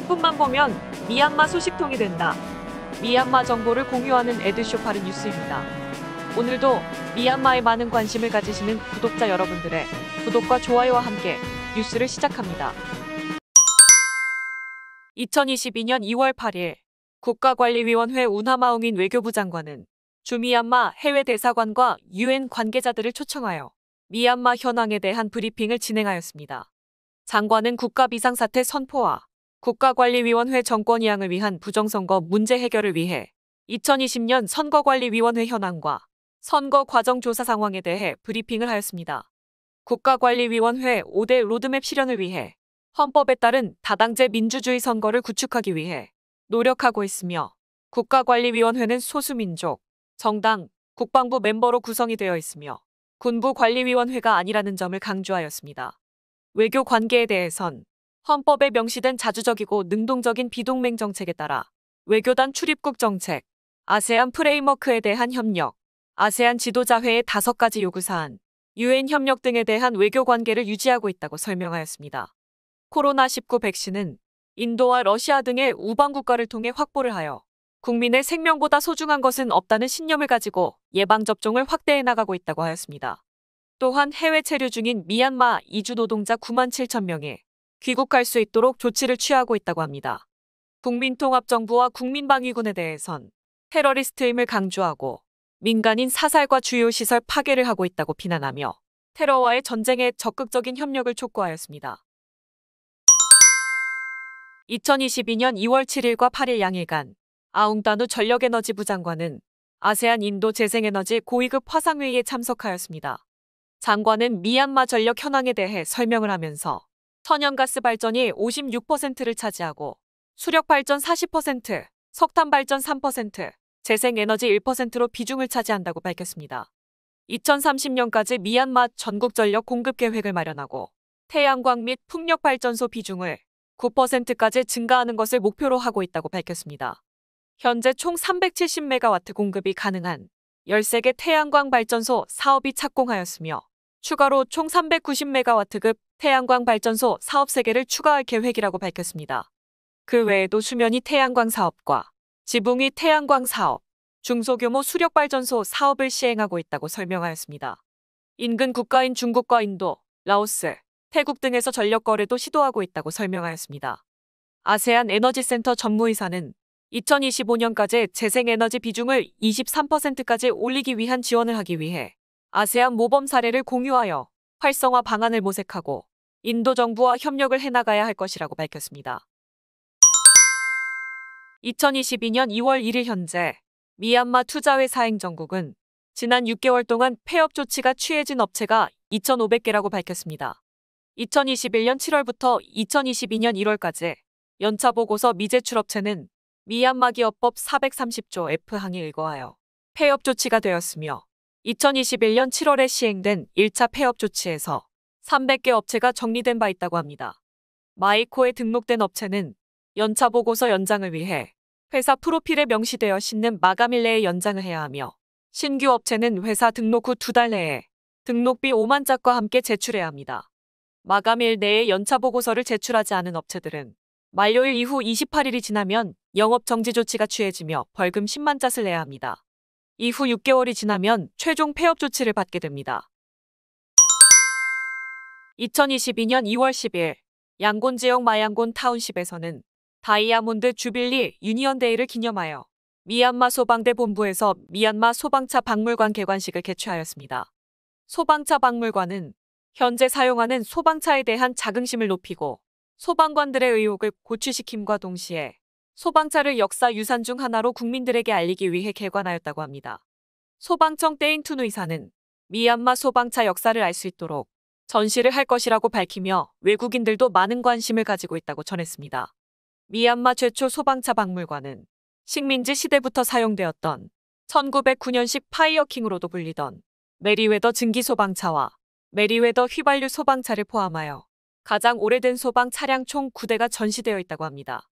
10분만 보면 미얀마 소식통이 된다. 미얀마 정보를 공유하는 에드쇼파르 뉴스입니다. 오늘도 미얀마에 많은 관심을 가지시는 구독자 여러분들의 구독과 좋아요와 함께 뉴스를 시작합니다. 2022년 2월 8일 국가관리위원회 운하마웅인 외교부 장관은 주미얀마 해외 대사관과 UN 관계자들을 초청하여 미얀마 현황에 대한 브리핑을 진행하였습니다. 장관은 국가 비상사태 선포와 국가관리위원회 정권이양을 위한 부정선거 문제 해결을 위해 2020년 선거관리위원회 현황과 선거 과정 조사 상황에 대해 브리핑을 하였습니다. 국가관리위원회 5대 로드맵 실현을 위해 헌법에 따른 다당제 민주주의 선거를 구축하기 위해 노력하고 있으며 국가관리위원회는 소수민족, 정당, 국방부 멤버로 구성이 되어 있으며 군부관리위원회가 아니라는 점을 강조하였습니다. 외교 관계에 대해선 헌법에 명시된 자주적이고 능동적인 비동맹 정책에 따라 외교단 출입국 정책, 아세안 프레임워크에 대한 협력, 아세안 지도자회의 5가지 요구사안, UN 협력 등에 대한 외교 관계를 유지하고 있다고 설명하였습니다. 코로나19 백신은 인도와 러시아 등의 우방국가를 통해 확보를 하여 국민의 생명보다 소중한 것은 없다는 신념을 가지고 예방접종을 확대해 나가고 있다고 하였습니다. 또한 해외 체류 중인 미얀마 이주 노동자 9만 7천 명이 귀국할 수 있도록 조치를 취하고 있다고 합니다. 국민통합정부와 국민방위군에 대해선 테러리스트임을 강조하고 민간인 사살과 주요 시설 파괴를 하고 있다고 비난하며 테러와의 전쟁에 적극적인 협력을 촉구하였습니다. 2022년 2월 7일과 8일 양일간 아웅다누 전력에너지부 장관은 아세안 인도 재생에너지 고위급 화상회의에 참석하였습니다. 장관은 미얀마 전력 현황에 대해 설명을 하면서 천연가스 발전이 56%를 차지하고 수력발전 40%, 석탄발전 3%, 재생에너지 1%로 비중을 차지한다고 밝혔습니다. 2030년까지 미얀마 전국 전력 공급 계획을 마련하고 태양광 및 풍력발전소 비중을 9%까지 증가하는 것을 목표로 하고 있다고 밝혔습니다. 현재 총 370메가와트 공급이 가능한 13개 태양광 발전소 사업이 착공하였으며 추가로 총 390메가와트급 태양광 발전소 사업 3개를 추가할 계획이라고 밝혔습니다. 그 외에도 수면위 태양광 사업과 지붕위 태양광 사업, 중소규모 수력발전소 사업을 시행하고 있다고 설명하였습니다. 인근 국가인 중국과 인도, 라오스, 태국 등에서 전력 거래도 시도하고 있다고 설명하였습니다. 아세안 에너지센터 전무이사는 2025년까지 재생에너지 비중을 23%까지 올리기 위한 지원을 하기 위해 아세안 모범 사례를 공유하여 활성화 방안을 모색하고 인도 정부와 협력을 해나가야 할 것이라고 밝혔습니다. 2022년 2월 1일 현재 미얀마 투자회사 행정국은 지난 6개월 동안 폐업 조치가 취해진 업체가 2,500개라고 밝혔습니다. 2021년 7월부터 2022년 1월까지 연차 보고서 미제출 업체는 미얀마 기업법 430조 F항에 의거하여 폐업 조치가 되었으며 2021년 7월에 시행된 1차 폐업 조치에서 300개 업체가 정리된 바 있다고 합니다. 마이코에 등록된 업체는 연차 보고서 연장을 위해 회사 프로필에 명시되어 있는 마감일 내에 연장을 해야 하며 신규 업체는 회사 등록 후 2달 내에 등록비 5만 짝과 함께 제출해야 합니다. 마감일 내에 연차 보고서를 제출하지 않은 업체들은 만료일 이후 28일이 지나면 영업 정지 조치가 취해지며 벌금 10만 잣을 내야 합니다. 이후 6개월이 지나면 최종 폐업 조치를 받게 됩니다. 2022년 2월 10일 양곤 지역 마양곤 타운십에서는 다이아몬드 주빌리 유니언데이를 기념하여 미얀마 소방대 본부에서 미얀마 소방차 박물관 개관식을 개최하였습니다. 소방차 박물관은 현재 사용하는 소방차에 대한 자긍심을 높이고 소방관들의 의욕을 고취시킴과 동시에 소방차를 역사 유산 중 하나로 국민들에게 알리기 위해 개관하였다고 합니다. 소방청 떼인투누 이사는 미얀마 소방차 역사를 알 수 있도록 전시를 할 것이라고 밝히며 외국인들도 많은 관심을 가지고 있다고 전했습니다. 미얀마 최초 소방차 박물관은 식민지 시대부터 사용되었던 1909년식 파이어킹으로도 불리던 메리웨더 증기 소방차와 메리웨더 휘발유 소방차를 포함하여 가장 오래된 소방 차량 총 9대가 전시되어 있다고 합니다.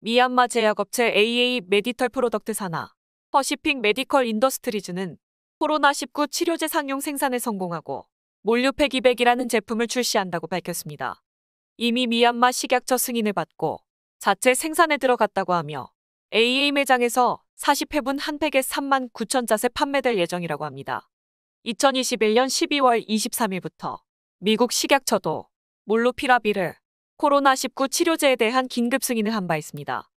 미얀마 제약업체 AA 메디털 프로덕트 산하 퍼시픽 메디컬 인더스트리즈는 코로나19 치료제 상용 생산에 성공하고 몰류팩200이라는 제품을 출시한다고 밝혔습니다. 이미 미얀마 식약처 승인을 받고 자체 생산에 들어갔다고 하며 AA 매장에서 40회분 한 팩에 3만 9천 자세 판매될 예정이라고 합니다. 2021년 12월 23일부터 미국 식약처도 몰루피라비르 코로나19 치료제에 대한 긴급 승인을 한 바 있습니다.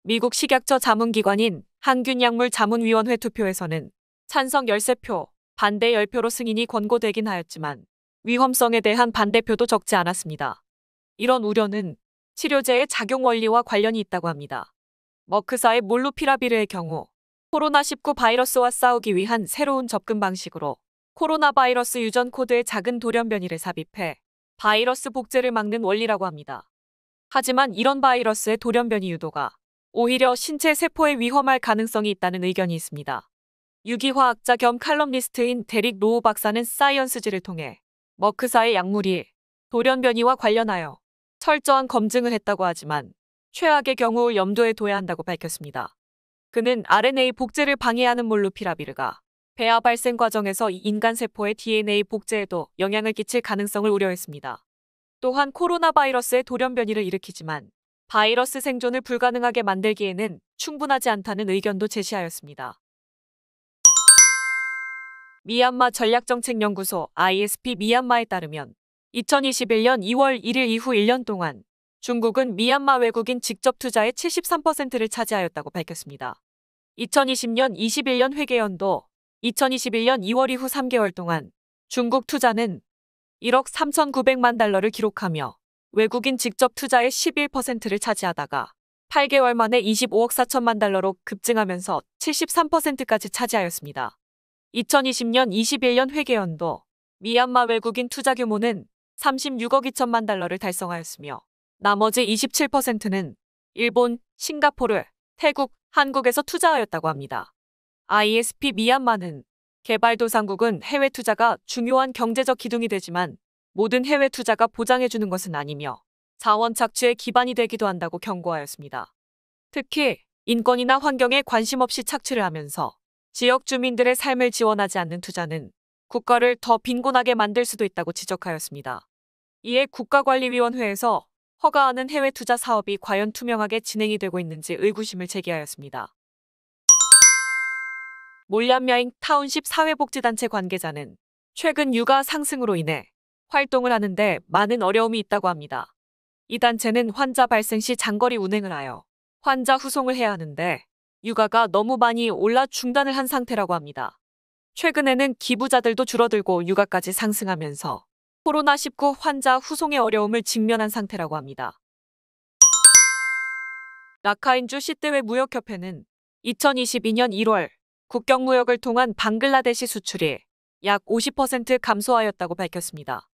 미국 식약처 자문기관인 항균약물자문위원회 투표에서는 찬성 13표, 반대 10표로 승인이 권고되긴 하였지만 위험성에 대한 반대표도 적지 않았습니다. 이런 우려는 치료제의 작용 원리와 관련이 있다고 합니다. 머크사의 몰루피라비르의 경우 코로나19 바이러스와 싸우기 위한 새로운 접근 방식으로 코로나 바이러스 유전 코드의 작은 돌연 변이를 삽입해 바이러스 복제를 막는 원리라고 합니다. 하지만 이런 바이러스의 돌연 변이 유도가 오히려 신체 세포에 위험할 가능성이 있다는 의견이 있습니다. 유기화학자 겸 칼럼니스트인 데릭 로우 박사는 사이언스지를 통해 머크사의 약물이 돌연 변이와 관련하여 철저한 검증을 했다고 하지만 최악의 경우 염두에 둬야 한다고 밝혔습니다. 그는 RNA 복제를 방해하는 몰루피라비르가 배아 발생 과정에서 인간 세포의 DNA 복제에도 영향을 끼칠 가능성을 우려했습니다. 또한 코로나 바이러스의 돌연 변이를 일으키지만 바이러스 생존을 불가능하게 만들기에는 충분하지 않다는 의견도 제시하였습니다. 미얀마 전략정책연구소 ISP 미얀마에 따르면 2021년 2월 1일 이후 1년 동안 중국은 미얀마 외국인 직접 투자의 73%를 차지하였다고 밝혔습니다. 2020년 21년 회계연도 2021년 2월 이후 3개월 동안 중국 투자는 1억 3,900만 달러를 기록하며 외국인 직접 투자의 11%를 차지하다가 8개월 만에 25억 4천만 달러로 급증하면서 73%까지 차지하였습니다. 2020년 21년 회계연도 미얀마 외국인 투자 규모는 36억 2천만 달러를 달성하였으며 나머지 27%는 일본, 싱가포르, 태국, 한국에서 투자하였다고 합니다. ISP 미얀마는 개발도상국은 해외 투자가 중요한 경제적 기둥이 되지만 모든 해외 투자가 보장해주는 것은 아니며 자원 착취의 기반이 되기도 한다고 경고하였습니다. 특히 인권이나 환경에 관심 없이 착취를 하면서 지역 주민들의 삶을 지원하지 않는 투자는 국가를 더 빈곤하게 만들 수도 있다고 지적하였습니다. 이에 국가관리위원회에서 허가하는 해외 투자 사업이 과연 투명하게 진행이 되고 있는지 의구심을 제기하였습니다. 몰얀мя잉 타운십 사회복지단체 관계자는 최근 유가 상승으로 인해 활동을 하는데 많은 어려움이 있다고 합니다. 이 단체는 환자 발생 시 장거리 운행을 하여 환자 후송을 해야 하는데 유가가 너무 많이 올라 중단을 한 상태라고 합니다. 최근에는 기부자들도 줄어들고 유가까지 상승하면서 코로나19 환자 후송의 어려움을 직면한 상태라고 합니다. 라카인주 시대회 무역협회는 2022년 1월 국경무역을 통한 방글라데시 수출이 약 50% 감소하였다고 밝혔습니다.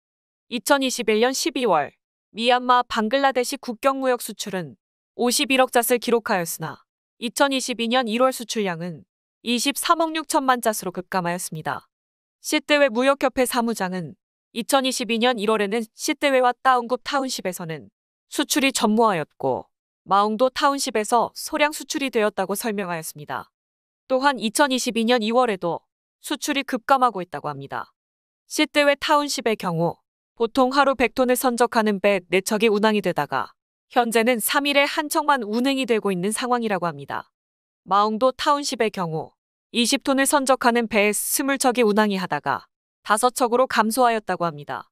2021년 12월 미얀마 방글라데시 국경무역 수출은 51억 잣을 기록하였으나 2022년 1월 수출량은 23억 6천만 잣으로 급감하였습니다. 시대회 무역협회 사무장은 2022년 1월에는 시대회와 따운굽 타운십에서는 수출이 전무하였고 마웅도 타운십에서 소량 수출이 되었다고 설명하였습니다. 또한 2022년 2월에도 수출이 급감하고 있다고 합니다. 시대회 타운십의 경우 보통 하루 100톤을 선적하는 배 4척이 운항이 되다가 현재는 3일에 한 척만 운행이 되고 있는 상황이라고 합니다. 마웅도 타운십의 경우 20톤을 선적하는 배 20척이 운항이 하다가 5척으로 감소하였다고 합니다.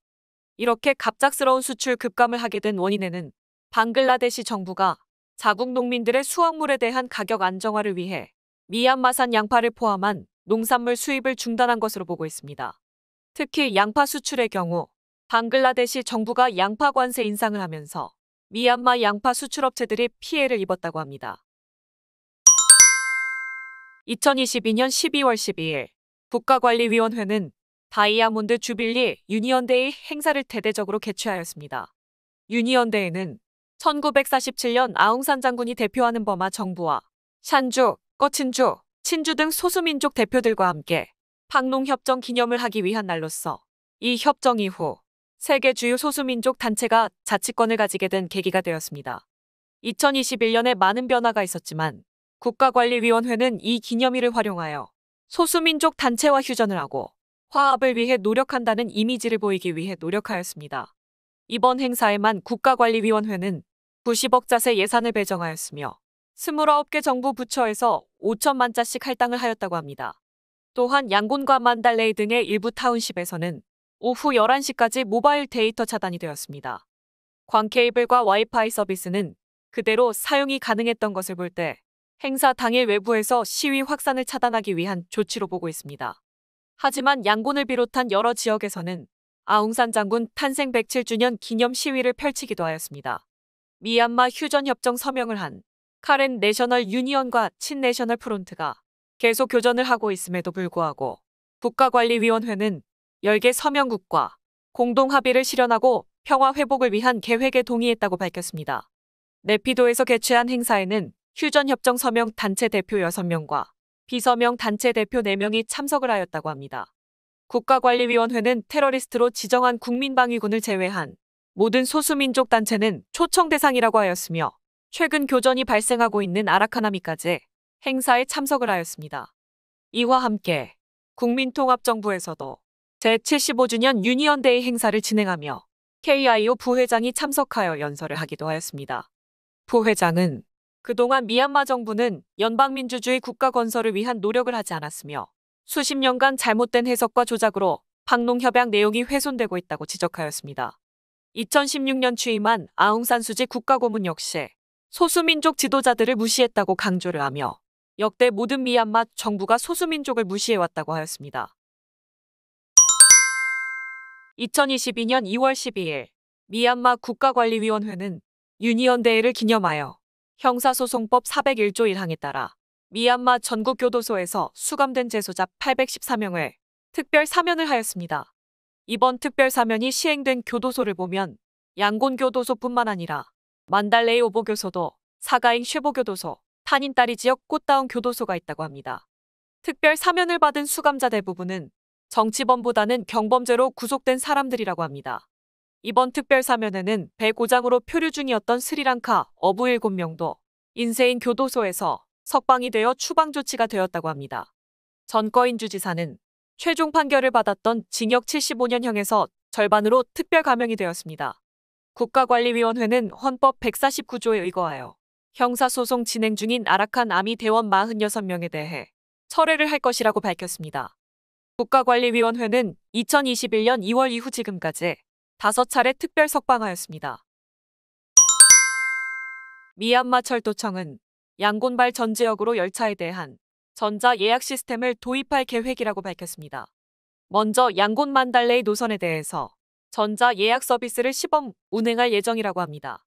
이렇게 갑작스러운 수출 급감을 하게 된 원인에는 방글라데시 정부가 자국 농민들의 수확물에 대한 가격 안정화를 위해 미얀마산 양파를 포함한 농산물 수입을 중단한 것으로 보고 있습니다. 특히 양파 수출의 경우 방글라데시 정부가 양파 관세 인상을 하면서 미얀마 양파 수출업체들이 피해를 입었다고 합니다. 2022년 12월 12일 국가관리위원회는 다이아몬드 주빌리 유니언데이 행사를 대대적으로 개최하였습니다. 유니언데이는 1947년 아웅산 장군이 대표하는 버마 정부와 샨주, 꺼친주, 친주 등 소수민족 대표들과 함께 paknong 협정 기념을 하기 위한 날로서 이 협정 이후 세계 주요 소수민족 단체가 자치권을 가지게 된 계기가 되었습니다. 2021년에 많은 변화가 있었지만 국가관리위원회는 이 기념일을 활용하여 소수민족 단체와 휴전을 하고 화합을 위해 노력한다는 이미지를 보이기 위해 노력하였습니다. 이번 행사에만 국가관리위원회는 90억 자세 예산을 배정하였으며 29개 정부 부처에서 5천만 자씩 할당을 하였다고 합니다. 또한 양곤과 만달레이 등의 일부 타운십에서는 오후 11시까지 모바일 데이터 차단이 되었습니다. 광케이블과 와이파이 서비스는 그대로 사용이 가능했던 것을 볼 때 행사 당일 외부에서 시위 확산을 차단하기 위한 조치로 보고 있습니다. 하지만 양곤을 비롯한 여러 지역에서는 아웅산 장군 탄생 107주년 기념 시위를 펼치기도 하였습니다. 미얀마 휴전협정 서명을 한 카렌 내셔널 유니언과 친내셔널 프론트가 계속 교전을 하고 있음에도 불구하고 국가관리위원회는 10개 서명국과 공동합의를 실현하고 평화 회복을 위한 계획에 동의했다고 밝혔습니다. 네피도에서 개최한 행사에는 휴전협정 서명 단체 대표 6명과 비서명 단체 대표 4명이 참석을 하였다고 합니다. 국가관리위원회는 테러리스트로 지정한 국민방위군을 제외한 모든 소수민족 단체는 초청 대상이라고 하였으며 최근 교전이 발생하고 있는 아라카나미까지 행사에 참석을 하였습니다. 이와 함께 국민통합정부에서도 제75주년 유니언데이 행사를 진행하며 KIO 부회장이 참석하여 연설을 하기도 하였습니다. 부회장은 그동안 미얀마 정부는 연방민주주의 국가 건설을 위한 노력을 하지 않았으며 수십 년간 잘못된 해석과 조작으로 박농협약 내용이 훼손되고 있다고 지적하였습니다. 2016년 취임한 아웅산 수지 국가고문 역시 소수민족 지도자들을 무시했다고 강조를 하며 역대 모든 미얀마 정부가 소수민족을 무시해왔다고 하였습니다. 2022년 2월 12일 미얀마 국가관리위원회는 유니언데이를 기념하여 형사소송법 401조 1항에 따라 미얀마 전국 교도소에서 수감된 재소자 814명을 특별 사면을 하였습니다. 이번 특별 사면이 시행된 교도소를 보면 양곤 교도소뿐만 아니라 만달레이 오보교소도, 사가잉 쉐보교도소, 타닌따리 지역 꽃다운 교도소가 있다고 합니다. 특별 사면을 받은 수감자 대부분은 정치범보다는 경범죄로 구속된 사람들이라고 합니다. 이번 특별 사면에는 배고장으로 표류 중이었던 스리랑카 어부 7명도 인세인 교도소에서 석방이 되어 추방 조치가 되었다고 합니다. 전거인 주지사는 최종 판결을 받았던 징역 75년형에서 절반으로 특별 감형이 되었습니다. 국가관리위원회는 헌법 149조에 의거하여 형사소송 진행 중인 아라칸 아미 대원 46명에 대해 철회를 할 것이라고 밝혔습니다. 국가관리위원회는 2021년 2월 이후 지금까지 5차례 특별 석방하였습니다. 미얀마 철도청은 양곤발 전 지역으로 열차에 대한 전자 예약 시스템을 도입할 계획이라고 밝혔습니다. 먼저 양곤 만달레이 노선에 대해서 전자 예약 서비스를 시범 운행할 예정이라고 합니다.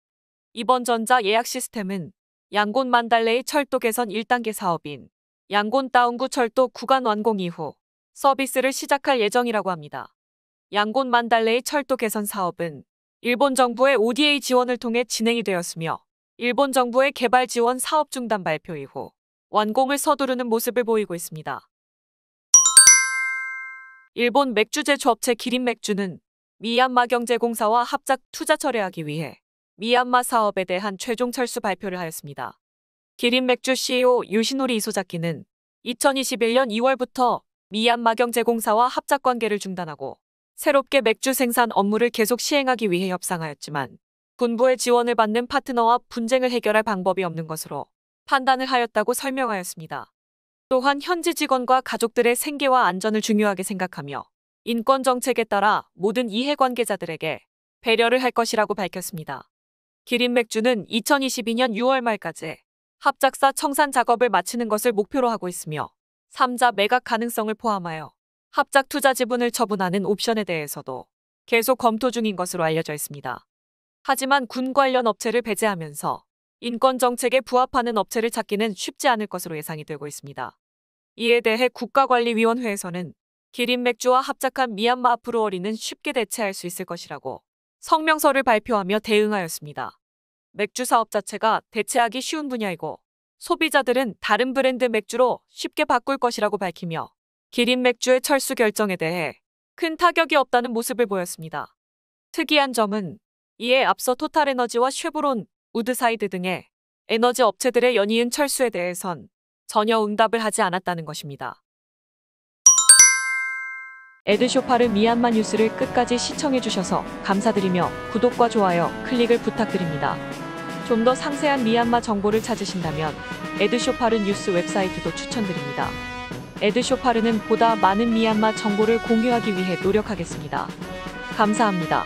이번 전자 예약 시스템은 양곤 만달레이 철도 개선 1단계 사업인 양곤 다운구 철도 구간 완공 이후 서비스를 시작할 예정이라고 합니다. 양곤 만달레이 철도 개선 사업은 일본 정부의 ODA 지원을 통해 진행이 되었으며 일본 정부의 개발 지원 사업 중단 발표 이후 완공을 서두르는 모습을 보이고 있습니다. 일본 맥주 제조업체 기린맥주는 미얀마 경제공사와 합작 투자 철회하기 위해 미얀마 사업에 대한 최종 철수 발표를 하였습니다. 기린맥주 CEO 요시노리 이소자키는 2021년 2월부터 미얀마 경제공사와 합작 관계를 중단하고 새롭게 맥주 생산 업무를 계속 시행하기 위해 협상하였지만 군부의 지원을 받는 파트너와 분쟁을 해결할 방법이 없는 것으로 판단을 하였다고 설명하였습니다. 또한 현지 직원과 가족들의 생계와 안전을 중요하게 생각하며 인권 정책에 따라 모든 이해관계자들에게 배려를 할 것이라고 밝혔습니다. 기린맥주는 2022년 6월 말까지 합작사 청산 작업을 마치는 것을 목표로 하고 있으며 3자 매각 가능성을 포함하여 합작 투자 지분을 처분하는 옵션에 대해서도 계속 검토 중인 것으로 알려져 있습니다. 하지만 군 관련 업체를 배제하면서 인권 정책에 부합하는 업체를 찾기는 쉽지 않을 것으로 예상이 되고 있습니다. 이에 대해 국가관리위원회에서는 기린맥주와 합작한 미얀마 브루어리는 쉽게 대체할 수 있을 것이라고 성명서를 발표하며 대응하였습니다. 맥주 사업 자체가 대체하기 쉬운 분야이고 소비자들은 다른 브랜드 맥주로 쉽게 바꿀 것이라고 밝히며 기린맥주의 철수 결정에 대해 큰 타격이 없다는 모습을 보였습니다. 특이한 점은 이에 앞서 토탈에너지와 쉐보론, 우드사이드 등의 에너지 업체들의 연이은 철수에 대해선 전혀 응답을 하지 않았다는 것입니다. 에드쇼파르 미얀마 뉴스를 끝까지 시청해주셔서 감사드리며 구독과 좋아요, 클릭을 부탁드립니다. 좀 더 상세한 미얀마 정보를 찾으신다면 에드쇼파르 뉴스 웹사이트도 추천드립니다. 에드쇼파르는 보다 많은 미얀마 정보를 공유하기 위해 노력하겠습니다. 감사합니다.